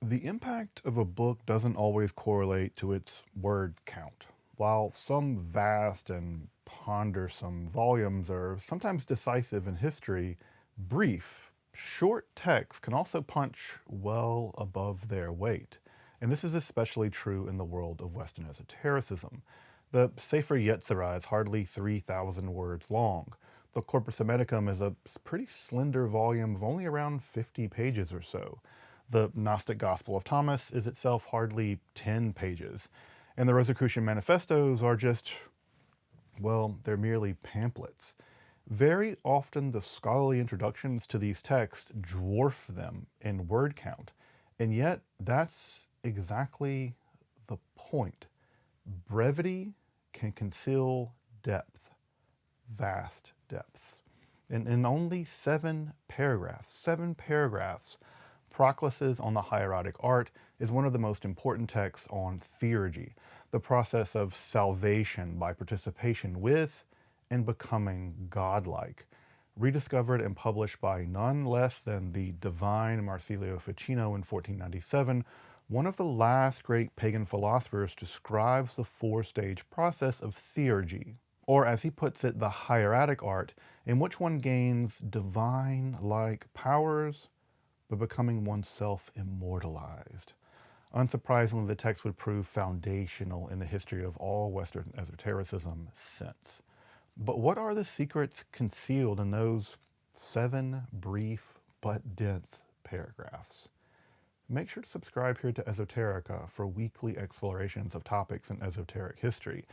The impact of a book doesn't always correlate to its word count. While some vast and pondersome volumes are sometimes decisive in history, brief, short texts can also punch well above their weight. And this is especially true in the world of Western esotericism. The Sefer Yetzirah is hardly 3,000 words long. The Corpus Hermeticum is a pretty slender volume of only around 50 pages or so. The Gnostic Gospel of Thomas is itself hardly 10 pages, and the Rosicrucian Manifestos are just, well, they're merely pamphlets. Very often the scholarly introductions to these texts dwarf them in word count, and yet that's exactly the point. Brevity can conceal depth, vast depth. In only 7 paragraphs, Proclus's On the Hieratic Art is one of the most important texts on theurgy, the process of salvation by participation with and becoming godlike. Rediscovered and published by none less than the divine Marsilio Ficino in 1497, one of the last great pagan philosophers describes the four-stage process of theurgy, or as he puts it, the hieratic art, in which one gains divine-like powers but becoming oneself immortalized. Unsurprisingly, the text would prove foundational in the history of all Western esotericism since. But what are the secrets concealed in those 7 brief but dense paragraphs? Make sure to subscribe here to Esoterica for weekly explorations of topics in esoteric history.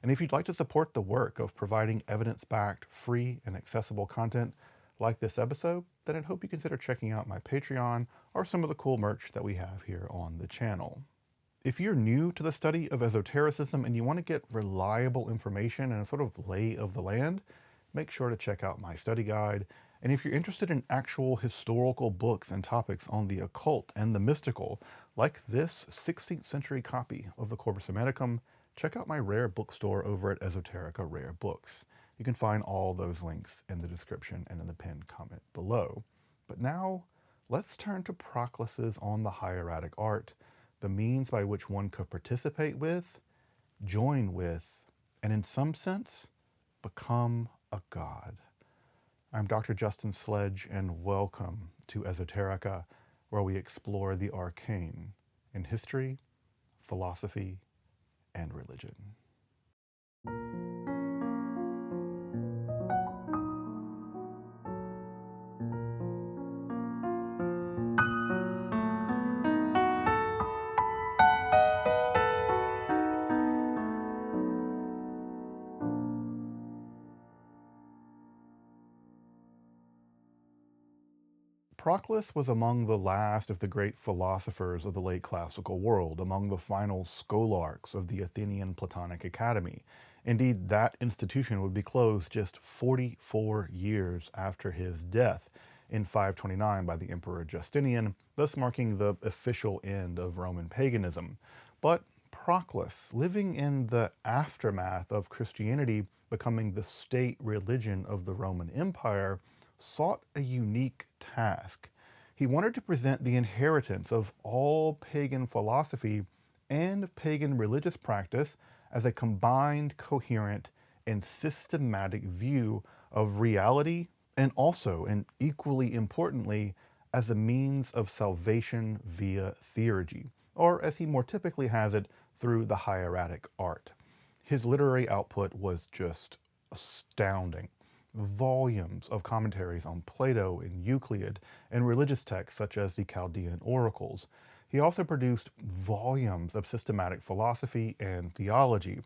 And if you'd like to support the work of providing evidence-backed, free, and accessible content like this episode, then I'd hope you consider checking out my Patreon or some of the cool merch that we have here on the channel. If you're new to the study of esotericism and you want to get reliable information and a sort of lay of the land, make sure to check out my study guide. And if you're interested in actual historical books and topics on the occult and the mystical, like this 16th century copy of the Corpus Hermeticum, check out my rare bookstore over at Esoterica Rare Books. You can find all those links in the description and in the pinned comment below. But now, let's turn to Proclus's On the Hieratic Art, the means by which one could participate with, join with, and in some sense, become a god. I'm Dr. Justin Sledge, and welcome to Esoterica, where we explore the arcane in history, philosophy, and religion. Proclus was among the last of the great philosophers of the late classical world, among the final scholarchs of the Athenian Platonic Academy. Indeed, that institution would be closed just 44 years after his death in 529 by the Emperor Justinian, thus marking the official end of Roman paganism. But Proclus, living in the aftermath of Christianity becoming the state religion of the Roman Empire, sought a unique task. He wanted to present the inheritance of all pagan philosophy and pagan religious practice as a combined, coherent, and systematic view of reality, and also, and equally importantly, as a means of salvation via theurgy, or as he more typically has it, through the hieratic art. His literary output was just astounding. Volumes of commentaries on Plato and Euclid and religious texts such as the Chaldean oracles. He also produced volumes of systematic philosophy and theology,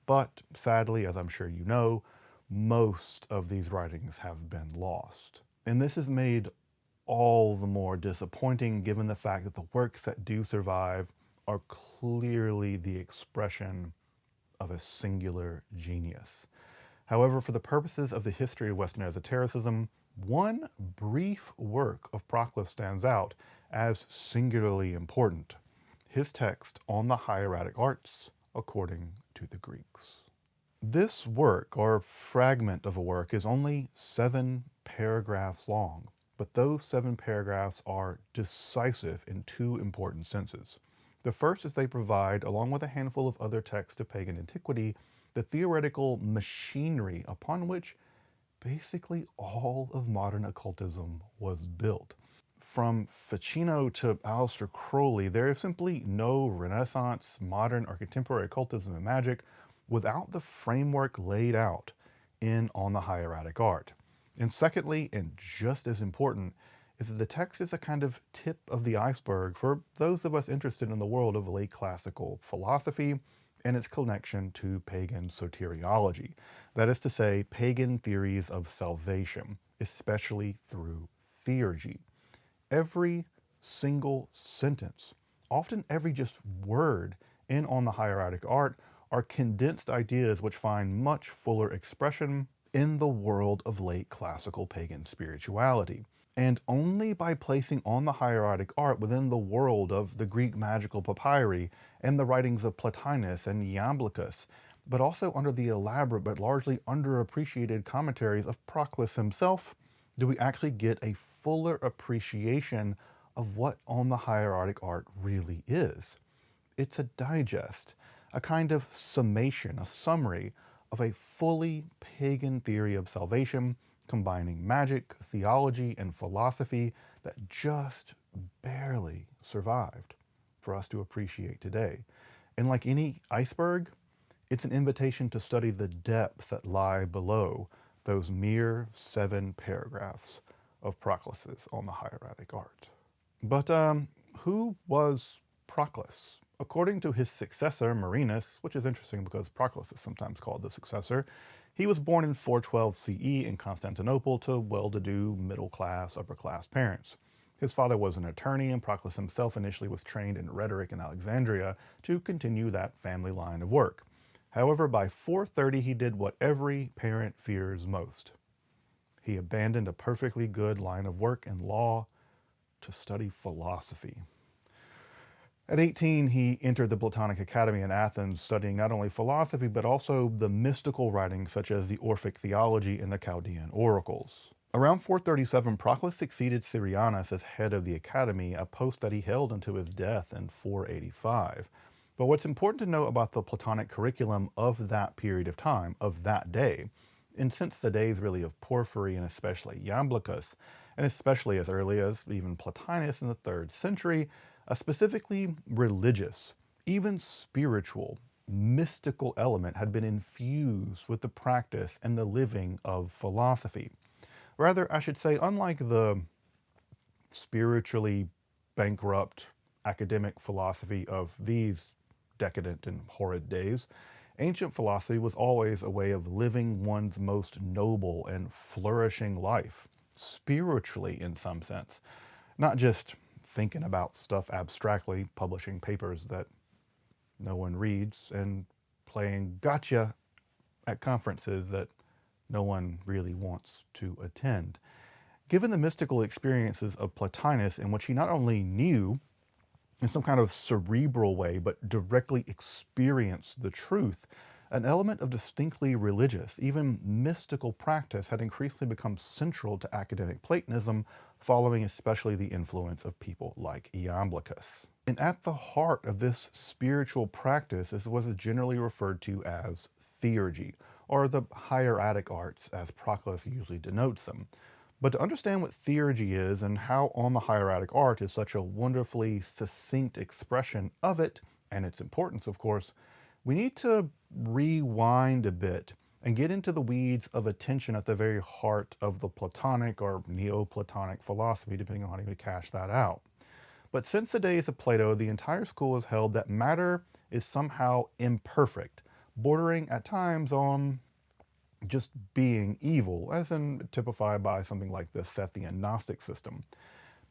but sadly, as I'm sure you know, most of these writings have been lost. And this is made all the more disappointing given the fact that the works that do survive are clearly the expression of a singular genius. However, for the purposes of the history of Western esotericism, one brief work of Proclus stands out as singularly important: his text on the hieratic arts according to the Greeks. This work, or fragment of a work, is only 7 paragraphs long, but those 7 paragraphs are decisive in 2 important senses. The first is they provide, along with a handful of other texts of pagan antiquity, the theoretical machinery upon which basically all of modern occultism was built. From Ficino to Aleister Crowley, there is simply no Renaissance, modern, or contemporary occultism and magic without the framework laid out in On the Hieratic Art. And secondly, and just as important, is that the text is a kind of tip of the iceberg for those of us interested in the world of late classical philosophy and its connection to pagan soteriology. That is to say, pagan theories of salvation, especially through theurgy. Every single sentence, often every just word in On the Hieratic Art, are condensed ideas which find much fuller expression in the world of late classical pagan spirituality. And only by placing On the Hieratic Art within the world of the Greek magical papyri and the writings of Plotinus and Iamblichus, but also under the elaborate but largely underappreciated commentaries of Proclus himself, do we actually get a fuller appreciation of what On the Hieratic Art really is. It's a digest, a kind of summation, a summary of a fully pagan theory of salvation, combining magic, theology, and philosophy that just barely survived for us to appreciate today. And like any iceberg, it's an invitation to study the depths that lie below those mere 7 paragraphs of Proclus's On the Hieratic Art. But who was Proclus? According to his successor, Marinus, which is interesting because Proclus is sometimes called the successor, he was born in 412 CE in Constantinople to well-to-do, middle-class, upper-class parents. His father was an attorney, and Proclus himself initially was trained in rhetoric in Alexandria to continue that family line of work. However, by 430 he did what every parent fears most. He abandoned a perfectly good line of work in law to study philosophy. At 18, he entered the Platonic Academy in Athens, studying not only philosophy, but also the mystical writings such as the Orphic theology and the Chaldean oracles. Around 437, Proclus succeeded Syrianus as head of the academy, a post that he held until his death in 485. But what's important to note about the Platonic curriculum of that period of time, of that day, and since the days really of Porphyry and especially Iamblichus, and especially as early as even Plotinus in the 3rd century, a specifically religious, even spiritual, mystical element had been infused with the practice and the living of philosophy. Rather, I should say, unlike the spiritually bankrupt academic philosophy of these decadent and horrid days, ancient philosophy was always a way of living one's most noble and flourishing life, spiritually in some sense, not just thinking about stuff abstractly, publishing papers that no one reads, and playing gotcha at conferences that no one really wants to attend. Given the mystical experiences of Plotinus, in which he not only knew in some kind of cerebral way, but directly experienced the truth, an element of distinctly religious, even mystical practice had increasingly become central to academic Platonism, following especially the influence of people like Iamblichus. And at the heart of this spiritual practice is what is generally referred to as theurgy, or the hieratic arts, as Proclus usually denotes them. But to understand what theurgy is and how On the Hieratic Art is such a wonderfully succinct expression of it, and its importance, of course, we need to rewind a bit and get into the weeds of attention at the very heart of the Platonic or Neoplatonic philosophy, depending on how you cash that out. But since the days of Plato, the entire school has held that matter is somehow imperfect, bordering at times on just being evil, as in typified by something like the Sethian Gnostic system.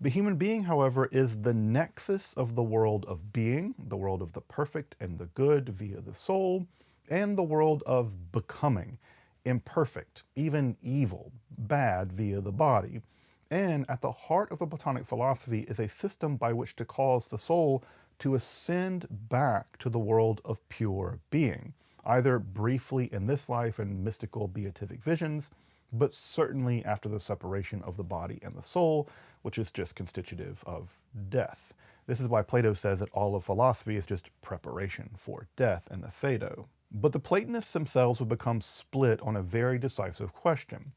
The human being, however, is the nexus of the world of being, the world of the perfect and the good via the soul, and the world of becoming, imperfect, even evil, bad via the body. And at the heart of the Platonic philosophy is a system by which to cause the soul to ascend back to the world of pure being, either briefly in this life in mystical beatific visions, but certainly after the separation of the body and the soul, which is just constitutive of death. This is why Plato says that all of philosophy is just preparation for death and the Phaedo. But the Platonists themselves would become split on a very decisive question.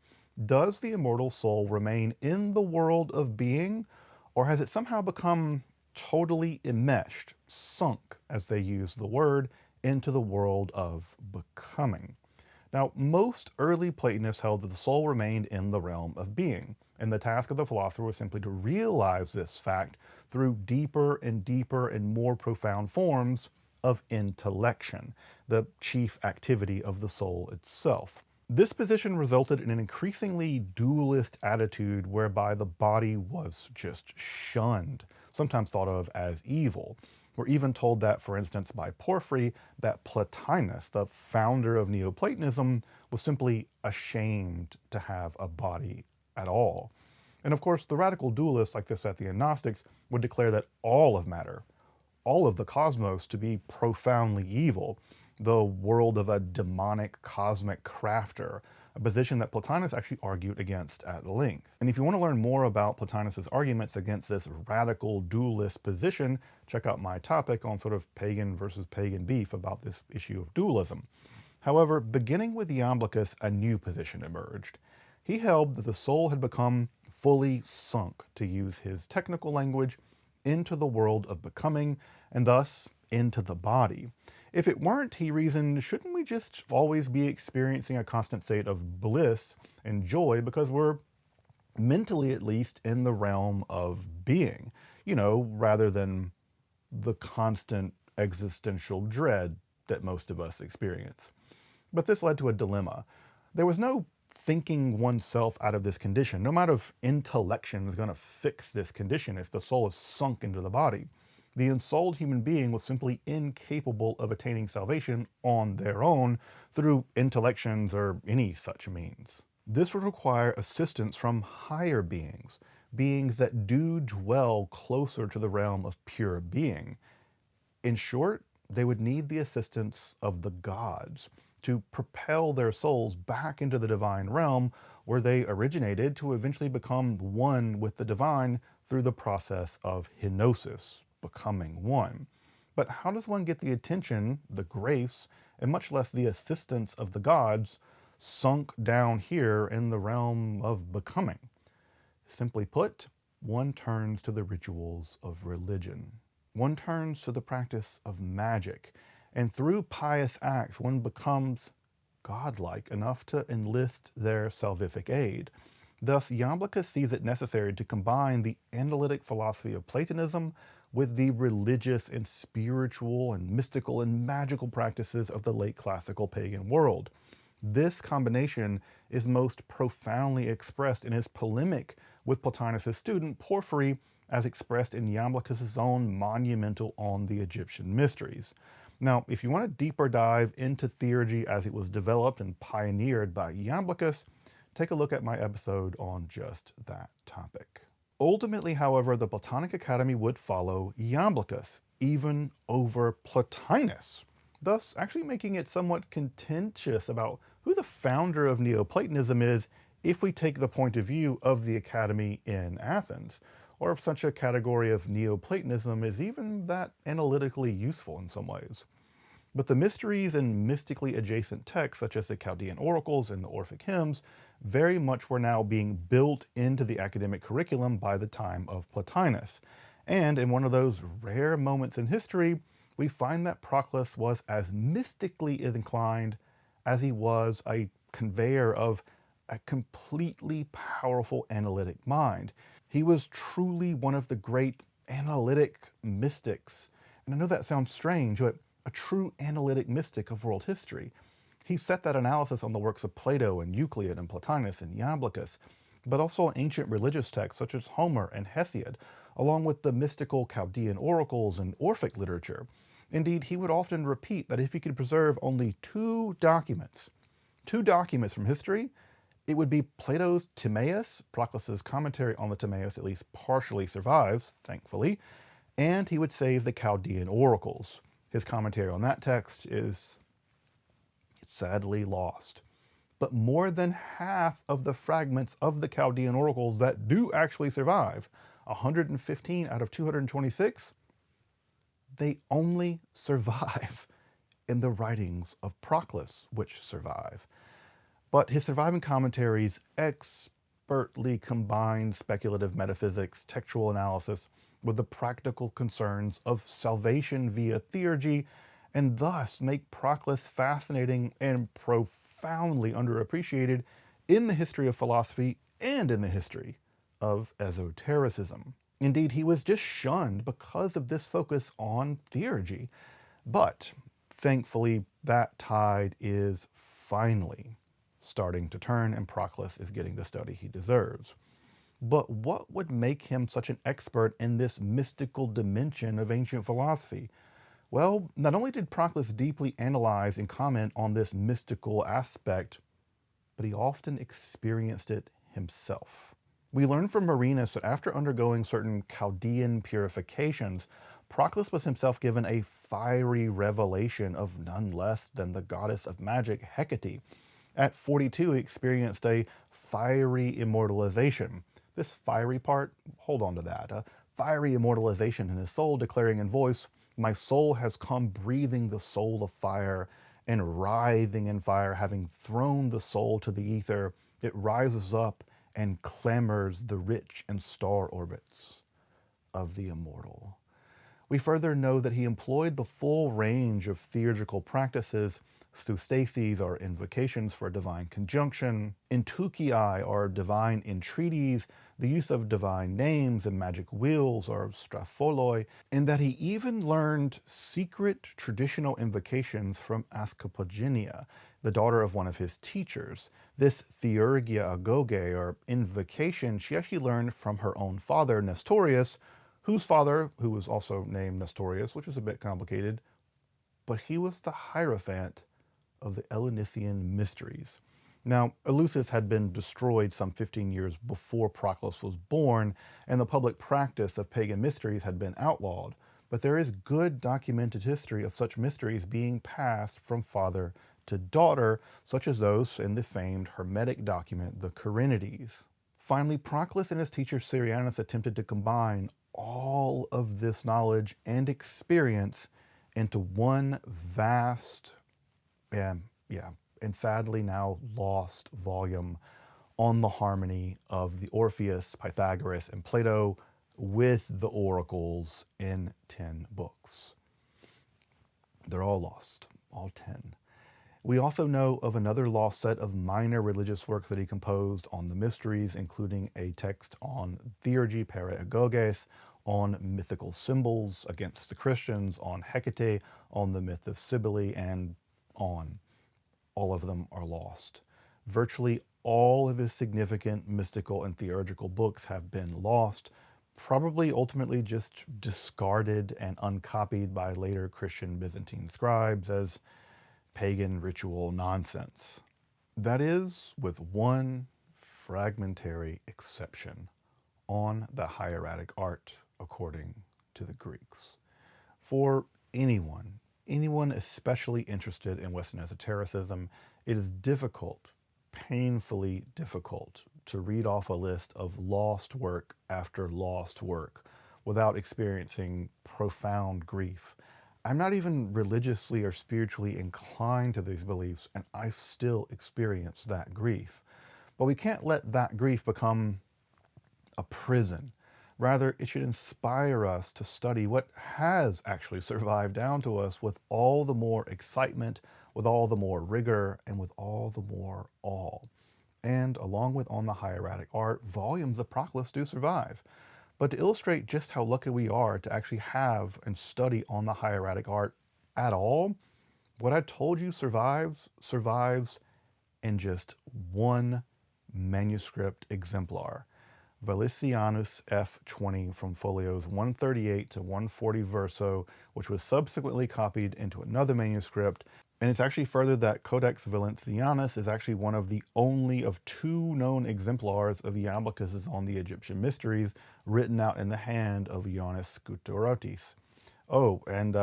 Does the immortal soul remain in the world of being, or has it somehow become totally enmeshed, sunk, as they use the word, into the world of becoming? Now, most early Platonists held that the soul remained in the realm of being, and the task of the philosopher was simply to realize this fact through deeper and more profound forms of intellection, the chief activity of the soul itself. This position resulted in an increasingly dualist attitude whereby the body was just shunned, sometimes thought of as evil. We're even told that, for instance, by Porphyry, that Plotinus, the founder of Neoplatonism, was simply ashamed to have a body at all. And of course, the radical dualists like the Sethian Gnostics would declare that all of matter, all of the cosmos, to be profoundly evil, the world of a demonic cosmic crafter, a position that Plotinus actually argued against at length. And if you want to learn more about Plotinus's arguments against this radical dualist position, check out my topic on sort of pagan versus pagan beef about this issue of dualism. However, beginning with Iamblichus, a new position emerged. He held that the soul had become fully sunk, to use his technical language, into the world of becoming, and thus into the body. If it weren't, he reasoned, shouldn't we just always be experiencing a constant state of bliss and joy because we're mentally at least in the realm of being, rather than the constant existential dread that most of us experience. But this led to a dilemma. There was no thinking oneself out of this condition. No amount of intellection is going to fix this condition if the soul is sunk into the body. The ensouled human being was simply incapable of attaining salvation on their own through intellections or any such means. This would require assistance from higher beings, beings that do dwell closer to the realm of pure being. In short, they would need the assistance of the gods to propel their souls back into the divine realm where they originated, to eventually become one with the divine through the process of henosis, becoming one. But how does one get the attention, the grace, and much less the assistance of the gods sunk down here in the realm of becoming? Simply put, one turns to the rituals of religion. One turns to the practice of magic, and through pious acts one becomes godlike enough to enlist their salvific aid. Thus, Iamblichus sees it necessary to combine the analytic philosophy of Platonism with the religious and spiritual and mystical and magical practices of the late classical pagan world. This combination is most profoundly expressed in his polemic with Plotinus' student Porphyry, as expressed in Iamblichus' own monumental On the Egyptian Mysteries. Now, if you want a deeper dive into theurgy as it was developed and pioneered by Iamblichus, take a look at my episode on just that topic. Ultimately, however, the Platonic Academy would follow Iamblichus, even over Plotinus, thus actually making it somewhat contentious about who the founder of Neoplatonism is if we take the point of view of the Academy in Athens, or if such a category of Neoplatonism is even that analytically useful in some ways. But the mysteries and mystically adjacent texts, such as the Chaldean oracles and the Orphic hymns, very much were now being built into the academic curriculum by the time of Plotinus. And in one of those rare moments in history, we find that Proclus was as mystically inclined as he was a conveyor of a completely powerful analytic mind. He was truly one of the great analytic mystics. And I know that sounds strange, but a true analytic mystic of world history. He set that analysis on the works of Plato and Euclid and Plotinus and Iamblichus, but also ancient religious texts such as Homer and Hesiod, along with the mystical Chaldean oracles and Orphic literature. Indeed, he would often repeat that if he could preserve only two documents from history, it would be Plato's Timaeus. Proclus's commentary on the Timaeus at least partially survives, thankfully, and he would save the Chaldean oracles. His commentary on that text is sadly lost. but more than half of the fragments of the Chaldean oracles that do actually survive, 115 out of 226, they only survive in the writings of Proclus, which survive. But his surviving commentaries expertly combine speculative metaphysics, textual analysis, with the practical concerns of salvation via theurgy, and thus make Proclus fascinating and profoundly underappreciated in the history of philosophy and in the history of esotericism. Indeed, he was just shunned because of this focus on theurgy. But thankfully, that tide is finally starting to turn, and Proclus is getting the study he deserves. But what would make him such an expert in this mystical dimension of ancient philosophy? Well, not only did Proclus deeply analyze and comment on this mystical aspect, but he often experienced it himself. We learn from Marinus that after undergoing certain Chaldean purifications, Proclus was himself given a fiery revelation of none less than the goddess of magic, Hecate. At 42, he experienced a fiery immortalization. This fiery part, hold on to that, a fiery immortalization in his soul, declaring in voice, "My soul has come breathing the soul of fire, and writhing in fire, having thrown the soul to the ether, it rises up and clamors the rich and star orbits of the immortal." We further know that he employed the full range of theurgical practices. Steustases are invocations for divine conjunction, intuchii are divine entreaties, the use of divine names and magic wheels are strapholoi, and that he even learned secret traditional invocations from Ascopogenia, the daughter of one of his teachers. This Theurgia agoge, or invocation, she actually learned from her own father, Nestorius, whose father, who was also named Nestorius, which was a bit complicated, but he was the Hierophant of the Eleusinian mysteries. Now, Eleusis had been destroyed some 15 years before Proclus was born, and the public practice of pagan mysteries had been outlawed, but there is good documented history of such mysteries being passed from father to daughter, such as those in the famed Hermetic document, the Quirinides. Finally, Proclus and his teacher Syrianus attempted to combine all of this knowledge and experience into one vast, and sadly now lost volume on the harmony of the Orpheus, Pythagoras, and Plato, with the oracles in 10 books. They're all lost, all 10. We also know of another lost set of minor religious works that he composed on the mysteries, including a text on Theurgy Paragoges, on mythical symbols against the Christians, on Hecate, on the myth of Cybele, and on. All of them are lost. Virtually all of his significant mystical and theurgical books have been lost, probably ultimately just discarded and uncopied by later Christian Byzantine scribes as pagan ritual nonsense. That is, with one fragmentary exception, on the hieratic art, according to the Greeks. For anyone especially interested in Western esotericism, it is difficult, painfully difficult, to read off a list of lost work after lost work without experiencing profound grief. I'm not even religiously or spiritually inclined to these beliefs, and I still experience that grief. But we can't let that grief become a prison. Rather, it should inspire us to study what has actually survived down to us with all the more excitement, with all the more rigor, and with all the more awe. And along with On the Hieratic Art, volumes of Proclus do survive. But to illustrate just how lucky we are to actually have and study On the Hieratic Art at all, what I told you survives in just one manuscript exemplar. Valesianus F20 from folios 138 to 140 verso, which was subsequently copied into another manuscript. And it's actually further that Codex Valesianus is actually one of the only of 2 known exemplars of Iamblichus on the Egyptian mysteries written out in the hand of Ioannis Skoutourotis. Oh, and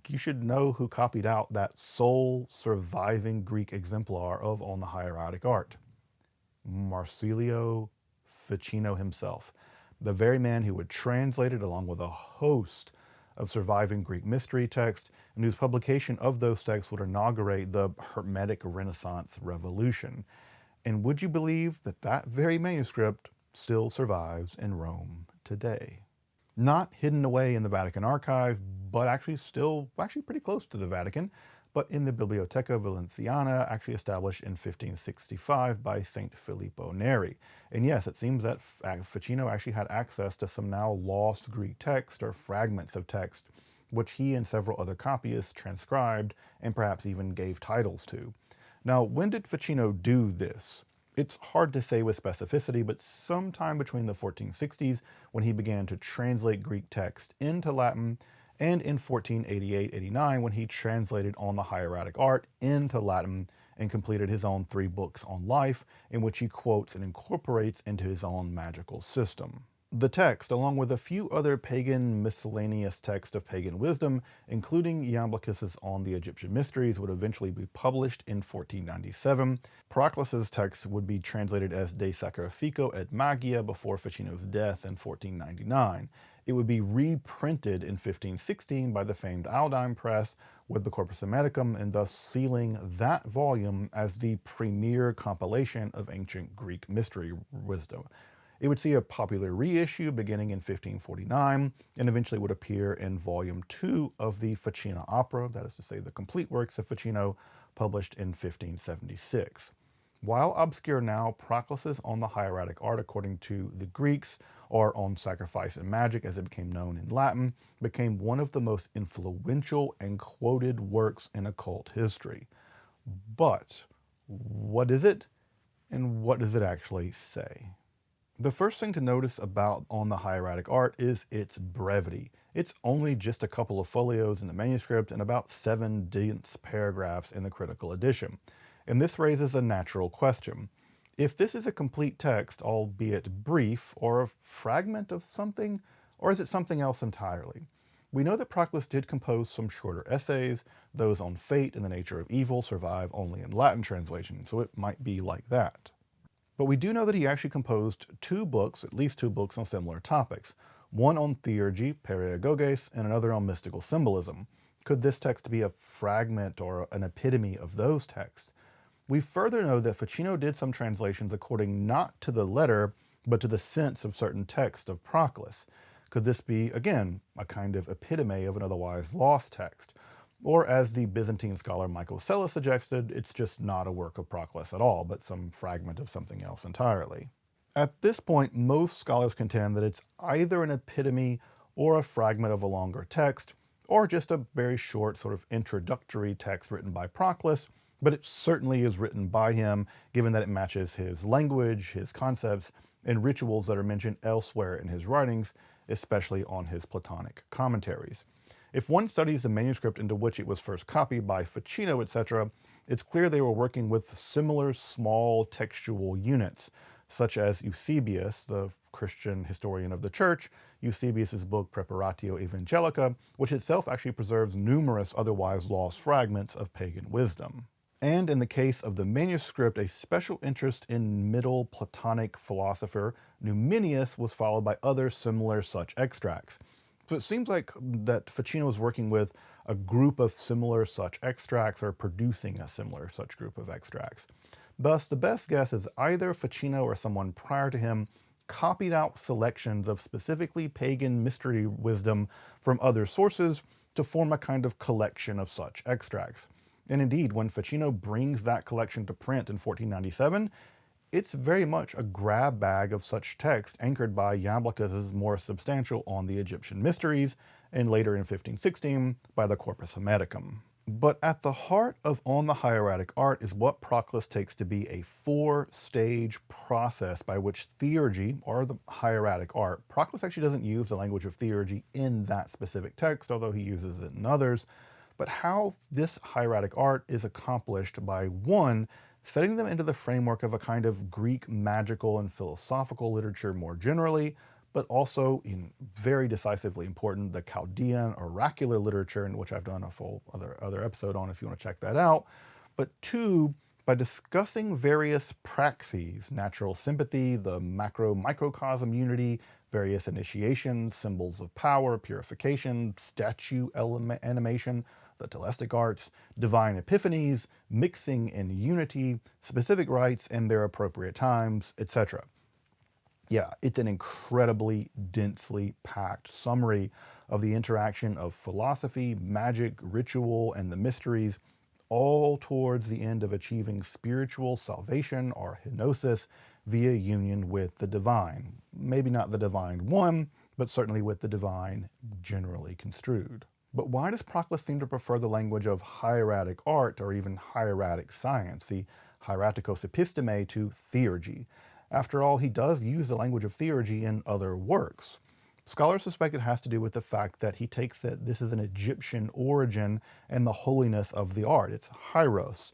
you should know who copied out that sole surviving Greek exemplar of On the Hieratic Art. Marsilio Ficino himself, the very man who would translate it along with a host of surviving Greek mystery texts, and whose publication of those texts would inaugurate the Hermetic Renaissance revolution. And would you believe that that very manuscript still survives in Rome today? Not hidden away in the Vatican archive, but actually pretty close to the Vatican, but in the Biblioteca Valenciana, actually established in 1565 by Saint Filippo Neri. And yes, it seems that Ficino actually had access to some now lost Greek text or fragments of text, which he and several other copyists transcribed and perhaps even gave titles to. Now, when did Ficino do this? It's hard to say with specificity, but sometime between the 1460s, when he began to translate Greek text into Latin, and in 1488-89, when he translated On the Hieratic Art into Latin and completed his own 3 books on life, in which he quotes and incorporates into his own magical system. The text, along with a few other pagan miscellaneous texts of pagan wisdom, including Iamblichus' On the Egyptian Mysteries, would eventually be published in 1497. Proclus's text would be translated as De Sacrificio et Magia before Ficino's death in 1499. It would be reprinted in 1516 by the famed Aldine Press with the Corpus Hermeticum, and thus sealing that volume as the premier compilation of ancient Greek mystery wisdom. It would see a popular reissue beginning in 1549 and eventually would appear in Volume 2 of the Ficino opera, that is to say the complete works of Ficino, published in 1576. While obscure now, Proclus's On the Hieratic Art, according to the Greeks, or On Sacrifice and Magic as it became known in Latin, became one of the most influential and quoted works in occult history. But what is it, and what does it actually say? The first thing to notice about On the Hieratic Art is its brevity. It's only just a couple of folios in the manuscript and about 7 dense paragraphs in the critical edition. And this raises a natural question. If this is a complete text, albeit brief, or a fragment of something, or is it something else entirely? We know that Proclus did compose some shorter essays. Those on fate and the nature of evil survive only in Latin translation, so it might be like that. But we do know that he actually composed 2 books, at least 2 books on similar topics. One on Theurgy, Periagoges, and another on mystical symbolism. Could this text be a fragment or an epitome of those texts? We further know that Ficino did some translations according not to the letter, but to the sense of certain texts of Proclus. Could this be, again, a kind of epitome of an otherwise lost text? Or, as the Byzantine scholar Michael Sella suggested, it's just not a work of Proclus at all, but some fragment of something else entirely. At this point, most scholars contend that it's either an epitome or a fragment of a longer text, or just a very short sort of introductory text written by Proclus, but it certainly is written by him, given that it matches his language, his concepts, and rituals that are mentioned elsewhere in his writings, especially on his Platonic commentaries. If one studies the manuscript into which it was first copied by Ficino, etc., it's clear they were working with similar small textual units, such as Eusebius, the Christian historian of the church, Eusebius's book Preparatio Evangelica, which itself actually preserves numerous otherwise lost fragments of pagan wisdom. And in the case of the manuscript, a special interest in Middle Platonic philosopher Numenius was followed by other similar such extracts. So it seems like that Ficino is working with a group of similar such extracts, or producing a similar such group of extracts. Thus, the best guess is either Ficino or someone prior to him copied out selections of specifically pagan mystery wisdom from other sources to form a kind of collection of such extracts. And indeed, when Ficino brings that collection to print in 1497, it's very much a grab bag of such text anchored by Iamblichus' more substantial On the Egyptian Mysteries, and later in 1516 by the Corpus Hermeticum. But at the heart of On the Hieratic Art is what Proclus takes to be a 4-stage process by which Theurgy, or the Hieratic Art, Proclus actually doesn't use the language of Theurgy in that specific text, although he uses it in others, but how this Hieratic Art is accomplished by 1, setting them into the framework of a kind of Greek magical and philosophical literature more generally, but also, in very decisively important, the Chaldean oracular literature, in which I've done a full other episode on if you want to check that out. But two, by discussing various praxes, natural sympathy, the macro-microcosm unity, various initiations, symbols of power, purification, statue animation, the telestic arts, divine epiphanies, mixing in unity, specific rites in their appropriate times, etc. Yeah, it's an incredibly densely packed summary of the interaction of philosophy, magic, ritual, and the mysteries, all towards the end of achieving spiritual salvation or henosis via union with the divine. Maybe not the divine one, but certainly with the divine generally construed. But why does Proclus seem to prefer the language of hieratic art or even hieratic science, the hieratikos episteme, to theurgy? After all, he does use the language of theurgy in other works. Scholars suspect it has to do with the fact that he takes that this is an Egyptian origin and the holiness of the art. It's hieros,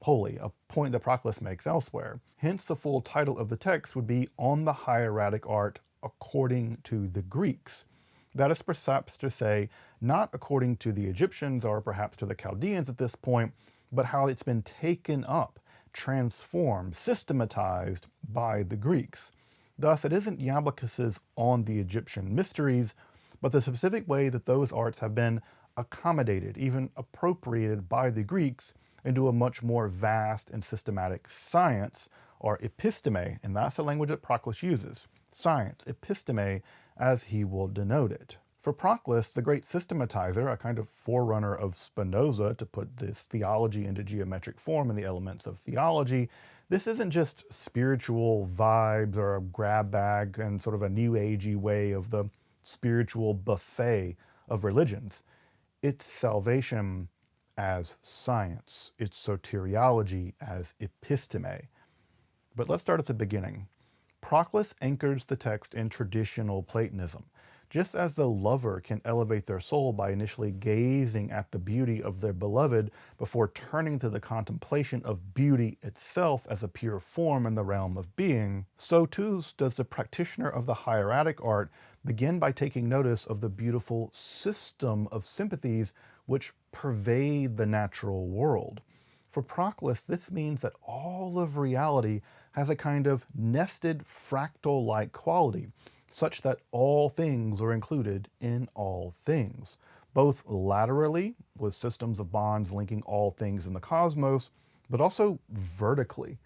holy, a point that Proclus makes elsewhere. Hence, the full title of the text would be On the Hieratic Art According to the Greeks. That is perhaps to say, not according to the Egyptians or perhaps to the Chaldeans at this point, but how it's been taken up, transformed, systematized by the Greeks. Thus, it isn't Iamblichus's On the Egyptian Mysteries, but the specific way that those arts have been accommodated, even appropriated by the Greeks into a much more vast and systematic science, or episteme, and that's the language that Proclus uses. Science, episteme, as he will denote it. For Proclus, the great systematizer, a kind of forerunner of Spinoza to put this theology into geometric form and the elements of theology, this isn't just spiritual vibes or a grab bag and sort of a new agey way of the spiritual buffet of religions. It's salvation as science. It's soteriology as episteme. But let's start at the beginning. Proclus anchors the text in traditional Platonism. Just as the lover can elevate their soul by initially gazing at the beauty of their beloved before turning to the contemplation of beauty itself as a pure form in the realm of being, so too does the practitioner of the hieratic art begin by taking notice of the beautiful system of sympathies which pervade the natural world. For Proclus, this means that all of reality has a kind of nested fractal-like quality, such that all things are included in all things, both laterally, with systems of bonds linking all things in the cosmos, but also vertically,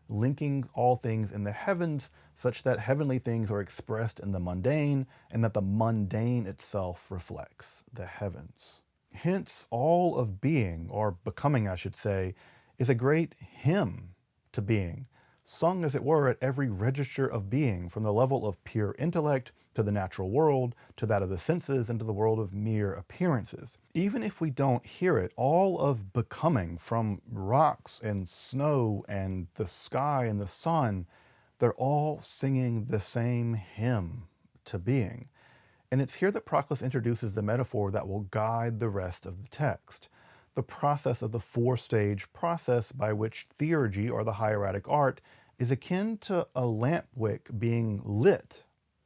linking all things in the heavens, such that heavenly things are expressed in the mundane, and that the mundane itself reflects the heavens. Hence, all of being, or becoming I should say, is a great hymn to being, sung as it were at every register of being, from the level of pure intellect to the natural world, to that of the senses, and to the world of mere appearances. Even if we don't hear it, all of becoming, from rocks and snow and the sky and the sun, they're all singing the same hymn to being. And it's here that Proclus introduces the metaphor that will guide the rest of the text. The process of the four-stage process by which theurgy, or the hieratic art, is akin to a lamp wick being lit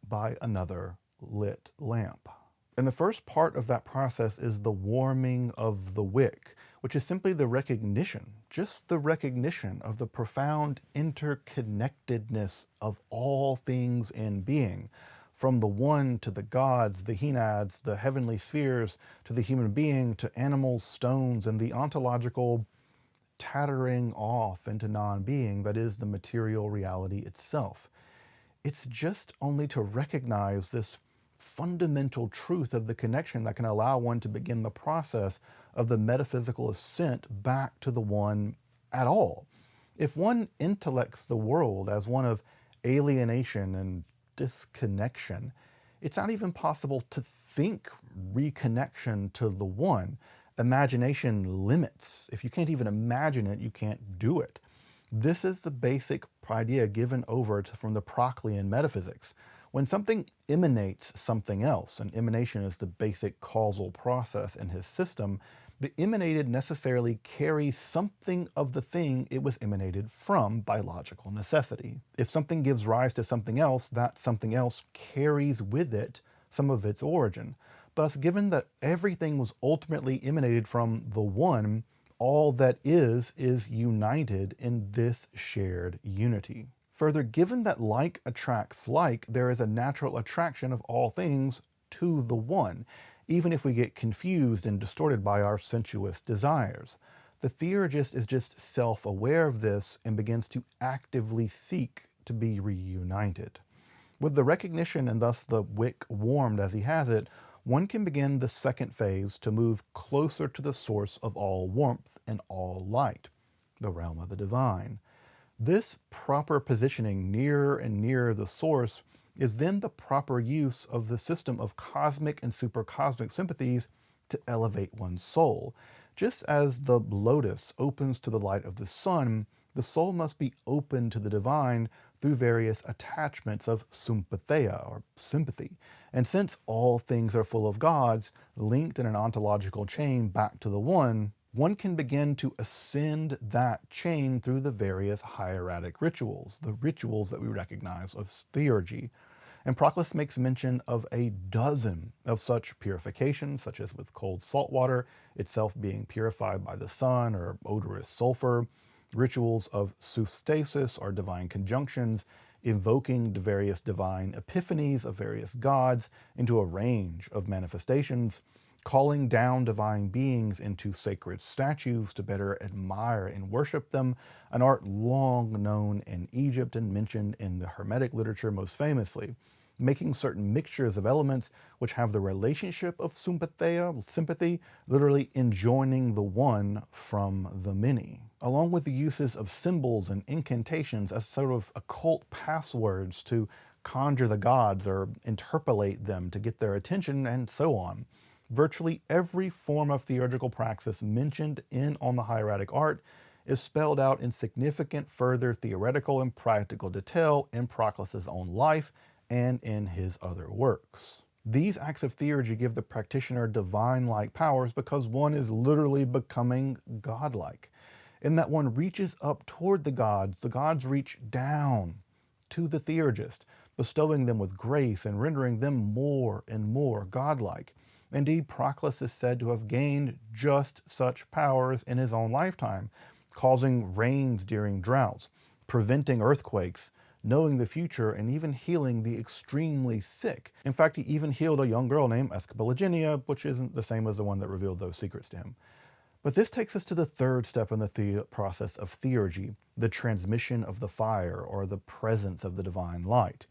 by another lit lamp. And the first part of that process is the warming of the wick, which is simply the recognition, just the recognition of the profound interconnectedness of all things in being, from the one to the gods, the henads, the heavenly spheres, to the human being, to animals, stones, and the ontological tattering off into non-being that is the material reality itself. It's just only to recognize this fundamental truth of the connection that can allow one to begin the process of the metaphysical ascent back to the one at all. If one intellects the world as one of alienation and disconnection, it's not even possible to think reconnection to the one. Imagination limits. If you can't even imagine it, you can't do it. This is the basic idea given over from the Proclean metaphysics. When something emanates something else, and emanation is the basic causal process in his system, The emanated necessarily carries something of the thing it was emanated from by logical necessity. If something gives rise to something else, that something else carries with it some of its origin. Thus, given that everything was ultimately emanated from the one, all that is united in this shared unity. Further, given that like attracts like, there is a natural attraction of all things to the one, even if we get confused and distorted by our sensuous desires. The theurgist is just self-aware of this and begins to actively seek to be reunited. With the recognition and thus the wick warmed as he has it, one can begin the second phase to move closer to the source of all warmth and all light, the realm of the divine. This proper positioning nearer and nearer the source is then the proper use of the system of cosmic and supercosmic sympathies to elevate one's soul. Just as the lotus opens to the light of the sun, the soul must be open to the divine through various attachments of sympatheia, or sympathy. And since all things are full of gods, linked in an ontological chain back to the one can begin to ascend that chain through the various hieratic rituals, the rituals that we recognize of theurgy. And Proclus makes mention of a dozen of such purifications, such as with cold salt water, itself being purified by the sun, or odorous sulfur, rituals of soustasis, or divine conjunctions, invoking the various divine epiphanies of various gods into a range of manifestations, calling down divine beings into sacred statues to better admire and worship them, an art long known in Egypt and mentioned in the Hermetic literature most famously, making certain mixtures of elements which have the relationship of sympathy, literally enjoining the one from the many, along with the uses of symbols and incantations as sort of occult passwords to conjure the gods or interpolate them to get their attention, and so on. Virtually every form of theurgical praxis mentioned on the Hieratic Art is spelled out in significant further theoretical and practical detail in Proclus's own life and in his other works. These acts of theurgy give the practitioner divine-like powers because one is literally becoming godlike. In that one reaches up toward the gods reach down to the theurgist, bestowing them with grace and rendering them more and more godlike. Indeed, Proclus is said to have gained just such powers in his own lifetime, causing rains during droughts, preventing earthquakes, knowing the future, and even healing the extremely sick. In fact, he even healed a young girl named Escapologenia, which isn't the same as the one that revealed those secrets to him. But this takes us to the third step in the process of theurgy, the transmission of the fire, or the presence of the divine light.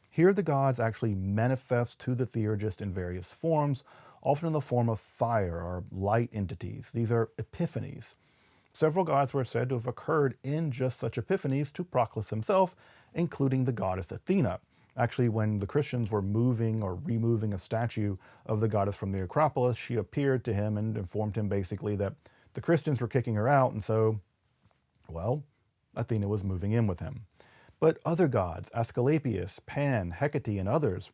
Here the gods actually manifest to the theurgist in various forms, often in the form of fire or light entities. These are epiphanies. Several gods were said to have occurred in just such epiphanies to Proclus himself, including the goddess Athena. Actually, when the Christians were moving or removing a statue of the goddess from the Acropolis, she appeared to him and informed him basically that the Christians were kicking her out, and so, well, Athena was moving in with him. But other gods, Asclepius, Pan, Hecate, and others,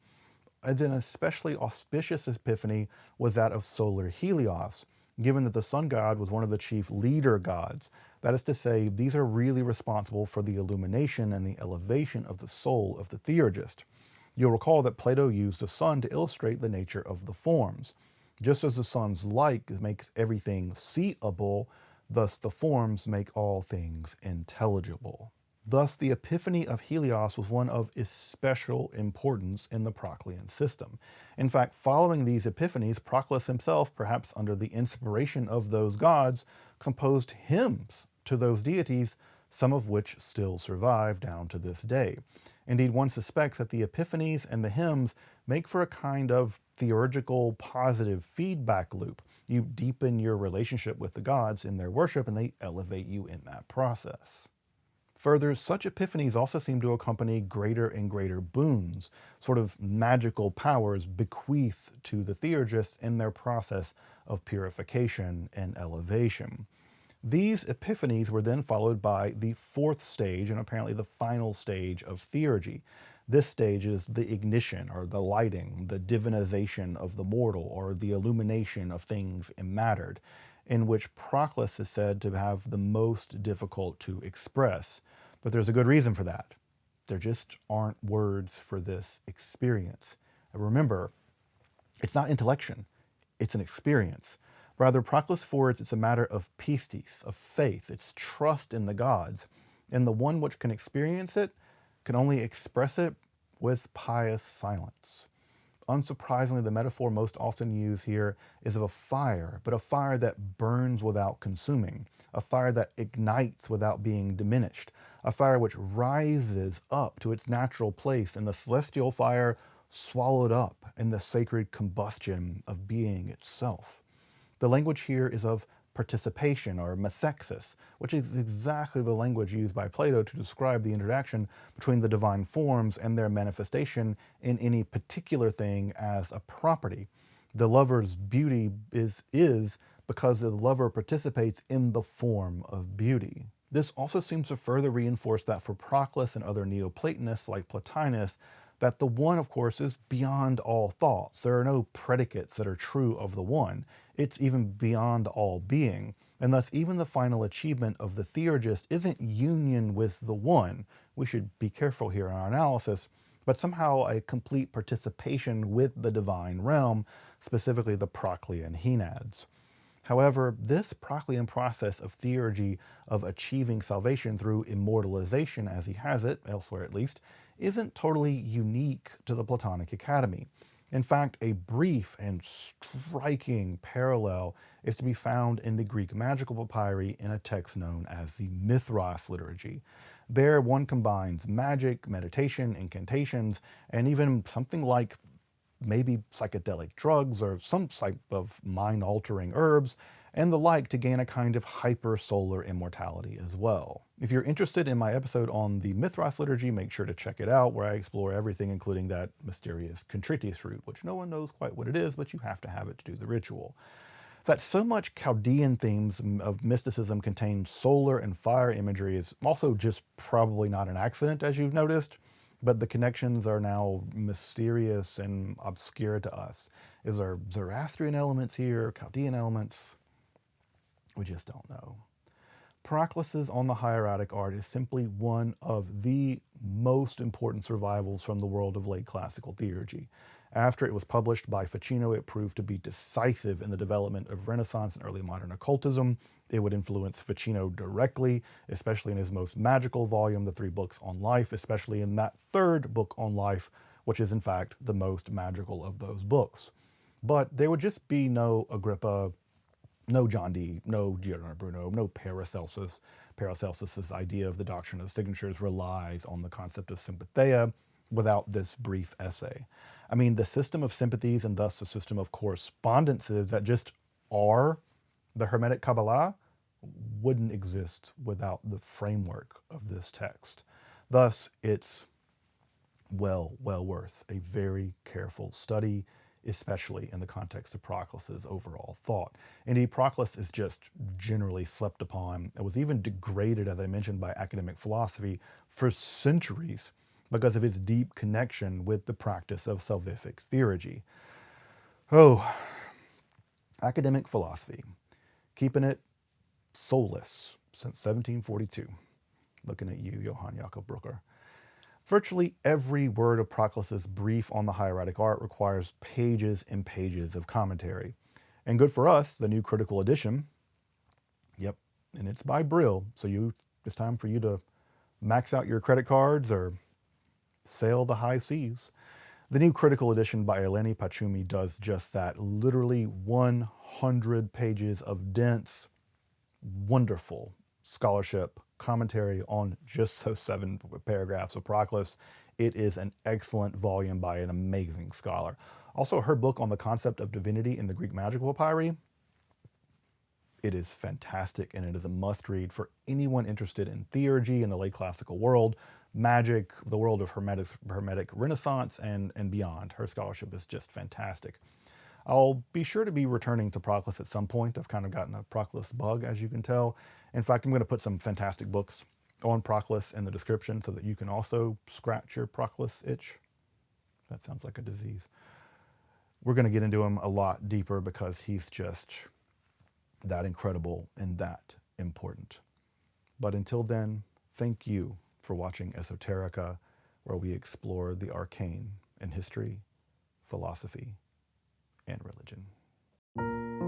and an especially auspicious epiphany was that of solar Helios, given that the sun god was one of the chief leader gods. That is to say, these are really responsible for the illumination and the elevation of the soul of the theurgist. You'll recall that Plato used the sun to illustrate the nature of the forms. Just as the sun's light makes everything seeable, thus the forms make all things intelligible. Thus, the epiphany of Helios was one of especial importance in the Proclean system. In fact, following these epiphanies, Proclus himself, perhaps under the inspiration of those gods, composed hymns to those deities, some of which still survive down to this day. Indeed, one suspects that the epiphanies and the hymns make for a kind of theurgical positive feedback loop. You deepen your relationship with the gods in their worship, and they elevate you in that process. Further, such epiphanies also seem to accompany greater and greater boons, sort of magical powers bequeathed to the theurgist in their process of purification and elevation. These epiphanies were then followed by the fourth stage, and apparently the final stage, of theurgy. This stage is the ignition, or the lighting, the divinization of the mortal, or the illumination of things immattered. in which Proclus is said to have the most difficult to express. But there's a good reason for that. There just aren't words for this experience. And remember, it's not intellection, it's an experience. Rather, Proclus forwards it's a matter of pistis, of faith, it's trust in the gods. And the one which can experience it can only express it with pious silence. Unsurprisingly, the metaphor most often used here is of a fire, but a fire that burns without consuming, a fire that ignites without being diminished, a fire which rises up to its natural place in the celestial fire swallowed up in the sacred combustion of being itself. The language here is of participation or methexis, which is exactly the language used by Plato to describe the interaction between the divine forms and their manifestation in any particular thing as a property. The lover's beauty is because the lover participates in the form of beauty. This also seems to further reinforce that for Proclus and other Neoplatonists like Plotinus, that the one, of course, is beyond all thoughts. There are no predicates that are true of the one. It's even beyond all being. And thus, even the final achievement of the theurgist isn't union with the one. We should be careful here in our analysis, but somehow a complete participation with the divine realm, specifically the Proclean Henads. However, this Proclean process of theurgy, of achieving salvation through immortalization as he has it, elsewhere at least, isn't totally unique to the Platonic Academy. In fact, a brief and striking parallel is to be found in the Greek magical papyri in a text known as the Mithras liturgy. There one combines magic, meditation, incantations, and even something like maybe psychedelic drugs or some type of mind-altering herbs and the like to gain a kind of hyper-solar immortality as well. If you're interested in my episode on the Mithras liturgy, make sure to check it out, where I explore everything, including that mysterious contritus root, which no one knows quite what it is, but you have to have it to do the ritual. That so much Chaldean themes of mysticism contain solar and fire imagery is also just probably not an accident, as you've noticed, but the connections are now mysterious and obscure to us. Is there Zoroastrian elements here, Chaldean elements? We just don't know. Proclus's On the Hieratic Art is simply one of the most important survivals from the world of late classical theurgy. After it was published by Ficino, it proved to be decisive in the development of Renaissance and early modern occultism. It would influence Ficino directly, especially in his most magical volume, the 3 books on life, especially in that 3rd book on life, which is in fact the most magical of those books. But there would just be no Agrippa, no John Dee, no Giordano Bruno, no Paracelsus. Paracelsus's idea of the doctrine of signatures relies on the concept of sympatheia without this brief essay. I mean, the system of sympathies and thus the system of correspondences that just are the Hermetic Kabbalah wouldn't exist without the framework of this text. Thus, it's well worth a very careful study, especially in the context of Proclus's overall thought. Indeed, Proclus is just generally slept upon. It was even degraded, as I mentioned, by academic philosophy for centuries because of his deep connection with the practice of salvific theurgy. Oh, academic philosophy, keeping it soulless since 1742. Looking at you, Johann Jakob Brücker. Virtually every word of Proclus's brief on the hieratic art requires pages and pages of commentary. And good for us, the new critical edition, yep, and it's by Brill, so it's time for you to max out your credit cards or sail the high seas. The new critical edition by Eleni Pachumi does just that. Literally 100 pages of dense, wonderful scholarship, commentary on just those 7 paragraphs of Proclus. It is an excellent volume by an amazing scholar. Also, her book on the concept of divinity in the Greek magical papyri, it is fantastic, and it is a must-read for anyone interested in theurgy in the late classical world, magic, the world of Hermetic Renaissance, and beyond. Her scholarship is just fantastic. I'll be sure to be returning to Proclus at some point. I've kind of gotten a Proclus bug, as you can tell. In fact, I'm going to put some fantastic books on Proclus in the description so that you can also scratch your Proclus itch. That sounds like a disease. We're going to get into him a lot deeper because he's just that incredible and that important. But until then, thank you for watching Esoterica, where we explore the arcane in history, philosophy, and religion.